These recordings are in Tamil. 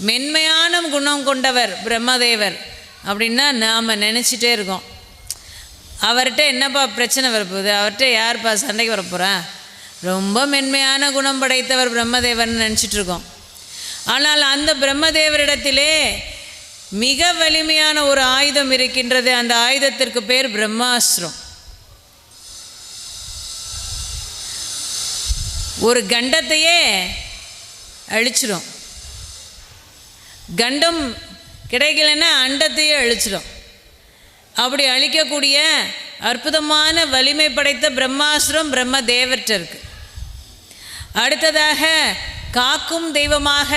மென்மையான குணம் கொண்டவர் பிரம்மதேவர் அப்படின்னா நாம் நினச்சிட்டே இருக்கோம், அவர்கிட்ட என்னப்பா பிரச்சனை வரப்போகுது, அவர்கிட்ட யார்ப்பா சண்டைக்கு வரப்போகிறா, ரொம்ப மென்மையான குணம் படைத்தவர் பிரம்மதேவர்னு நினச்சிட்ருக்கோம். ஆனால் அந்த பிரம்மதேவரிடத்திலே மிக வலிமையான ஒரு ஆயுதம் இருக்கின்றது. அந்த ஆயுதத்திற்கு பேர் பிரம்மாஸ்திரம். ஒரு கண்டத்தையே அழிச்சிடும். கண்டம் கிடைக்கலன்னா அண்டத்தையே அழிச்சிடும். அப்படி அழிக்கக்கூடிய அற்புதமான வலிமை படைத்த பிரம்மாஸ்திரம் பிரம்மதேவர்கிட்ட இருக்கு. அடுத்ததாக காக்கும் தெய்வமாக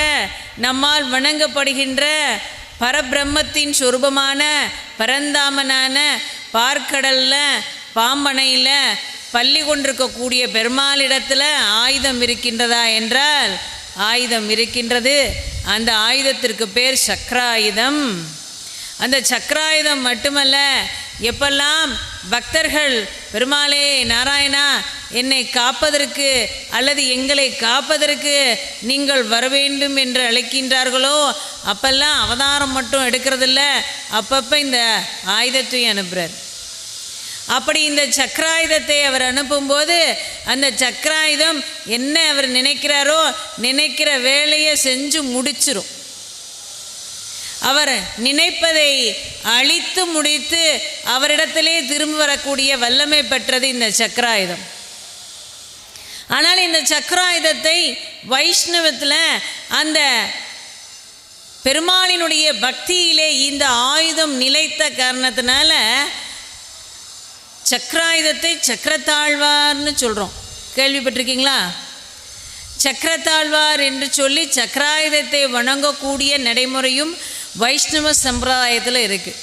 நம்மால் வணங்கப்படுகின்ற பரபிரம்மத்தின் சொரூபமான பரந்தாமனான பார்க்கடலில் பாம்பனையில் பள்ளி கொண்டிருக்கக்கூடிய பெருமாளிடத்தில் ஆயுதம் இருக்கின்றதா என்றால் ஆயுதம் இருக்கின்றது. அந்த ஆயுதத்திற்கு பேர் சக்கராயுதம். அந்த சக்கராயுதம் மட்டுமல்ல, எப்பெல்லாம் பக்தர்கள் பெருமாளே நாராயணா என்னை காப்பதற்கு அல்லது எங்களை காப்பதற்கு நீங்கள் வர வேண்டும் என்று அழைக்கின்றார்களோ அப்பெல்லாம் அவதாரம் மட்டும் எடுக்கிறதில்ல, அப்பப்போ இந்த ஆயுதத்தை அனுப்புகிறார். அப்படி இந்த சக்கராயுதத்தை அவர் அனுப்பும்போது அந்த சக்கராயுதம் என்ன அவர் நினைக்கிறாரோ நினைக்கிற வேலையை செஞ்சு முடிச்சிரும். அவர் நினைப்பதை அழித்து முடித்து அவரிடத்திலே திரும்ப வரக்கூடிய வல்லமை பெற்றது இந்த சக்கராயுதம். ஆனால் இந்த சக்கராயுதத்தை வைஷ்ணவத்தில் அந்த பெருமாளினுடைய பக்தியிலே இந்த ஆயுதம் நிலைத்த காரணத்தினால சக்கராயுதத்தை சக்கரத்தாழ்வார்னு சொல்கிறோம். கேள்விப்பட்டிருக்கீங்களா? சக்கரத்தாழ்வார் என்று சொல்லி சக்கராயுதத்தை வணங்கக்கூடிய நடைமுறையும் வைஷ்ணவ சம்பிரதாயத்தில் இருக்குது.